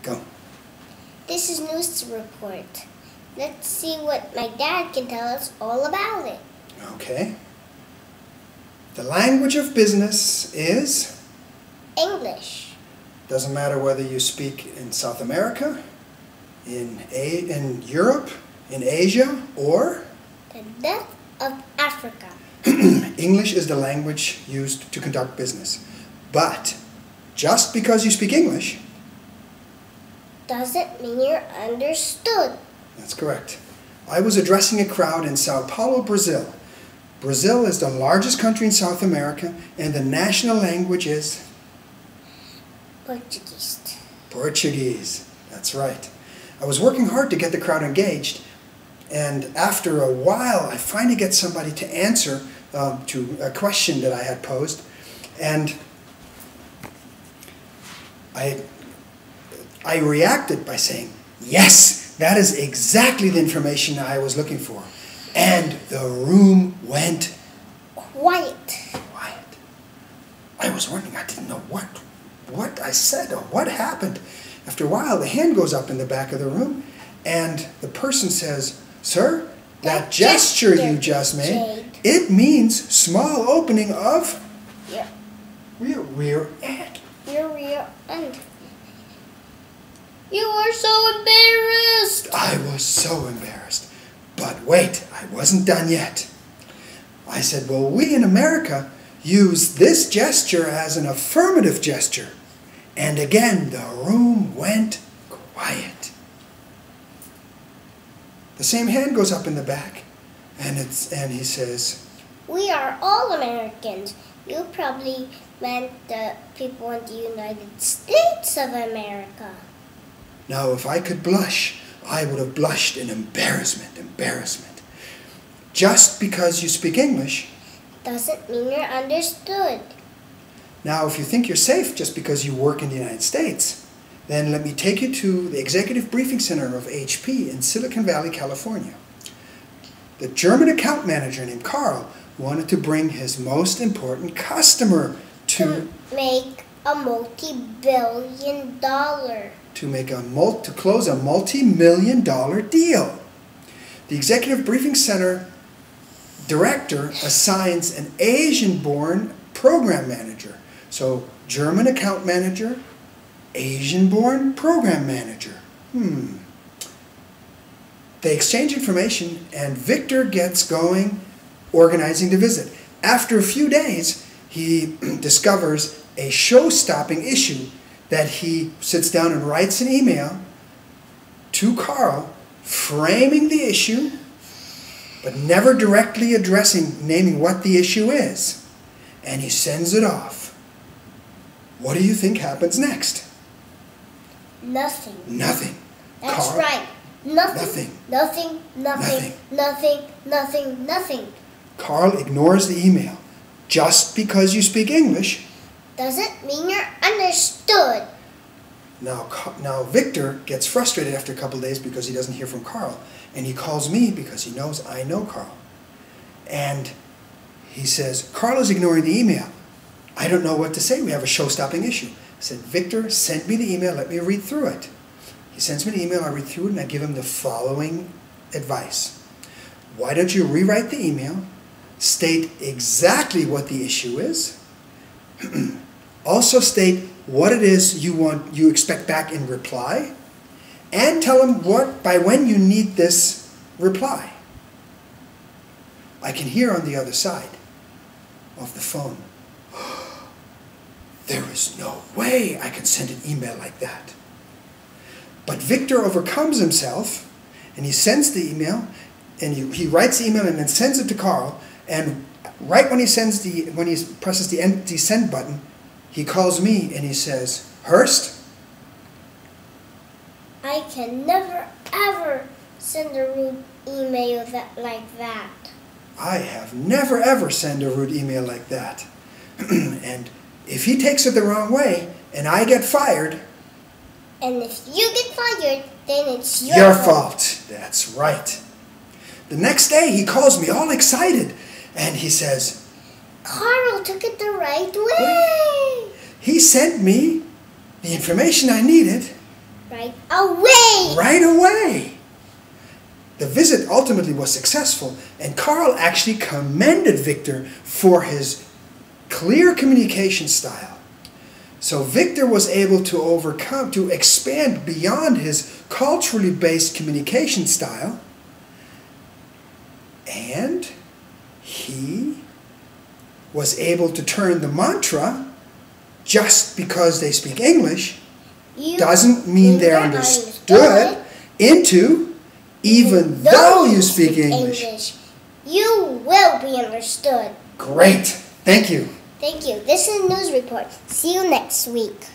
Go. This is news report. Let's see what my dad can tell us all about it. Okay. The language of business is? English. Doesn't matter whether you speak in South America, in Europe, in Asia, or? The depth of Africa. English is the language used to conduct business. But just because you speak English doesn't mean you're understood. That's correct. I was addressing a crowd in Sao Paulo, Brazil. Brazil is the largest country in South America, and the national language is? Portuguese. Portuguese. That's right. I was working hard to get the crowd engaged, and after a while I finally get somebody to answer to a question that I had posed, and I reacted by saying, "Yes, that is exactly the information I was looking for." And the room went quiet. I was wondering, I didn't know what I said or what happened. After a while, the hand goes up in the back of the room, and the person says, "Sir, that gesture you just made, it means small opening of your rear end." Your rear end. You were so embarrassed. I was so embarrassed. But wait, I wasn't done yet. I said, "Well, we in America use this gesture as an affirmative gesture." And again, the room went quiet. The same hand goes up in the back, and he says, "We are all Americans. You probably meant the people in the United States of America." Now, if I could blush, I would have blushed in embarrassment. Just because you speak English doesn't mean you're understood. Now, if you think you're safe just because you work in the United States, then let me take you to the Executive Briefing Center of HP in Silicon Valley, California. The German account manager named Carl wanted to bring his most important customer to make a multi-billion dollar. To close a multi-million-dollar deal. The Executive Briefing Center director assigns an Asian-born program manager. So, German account manager, Asian-born program manager. They exchange information, and Victor gets going organizing the visit. After a few days, he discovers a show-stopping issue that he sits down and writes an email to Carl, framing the issue, but never directly naming what the issue is. And he sends it off. What do you think happens next? Nothing. Nothing. That's Carl, right. Nothing. Nothing. Carl ignores the email. Just because you speak English doesn't mean you're understood. Now Victor gets frustrated after a couple of days because he doesn't hear from Carl. And he calls me because he knows I know Carl. And he says, "Carl is ignoring the email. I don't know what to say. We have a show-stopping issue." I said, "Victor, send me the email. Let me read through it." He sends me the email. I read through it, and I give him the following advice. "Why don't you rewrite the email, state exactly what the issue is, also state what it is you expect back in reply, and tell him by when you need this reply." I can hear on the other side of the phone, "There is no way I can send an email like that." But Victor overcomes himself, and he sends the email, and he writes the email and then sends it to Carl, and right when he presses the send button, he calls me and he says, "Hurst, I can never ever send a rude email like that." I have never ever sent a rude email like that. And if he takes it the wrong way and I get fired, and if you get fired, then it's your fault. That's right. The next day he calls me all excited and he says, "Carl took it the right way. He sent me the information I needed Right away! Right away. The visit ultimately was successful, and Carl actually commended Victor for his clear communication style. So Victor was able to expand beyond his culturally based communication style, and he was able to turn the mantra, just because they speak English doesn't mean they're understood, into even though you speak English, you will be understood. Great. Thank you. Thank you. This is News Report. See you next week.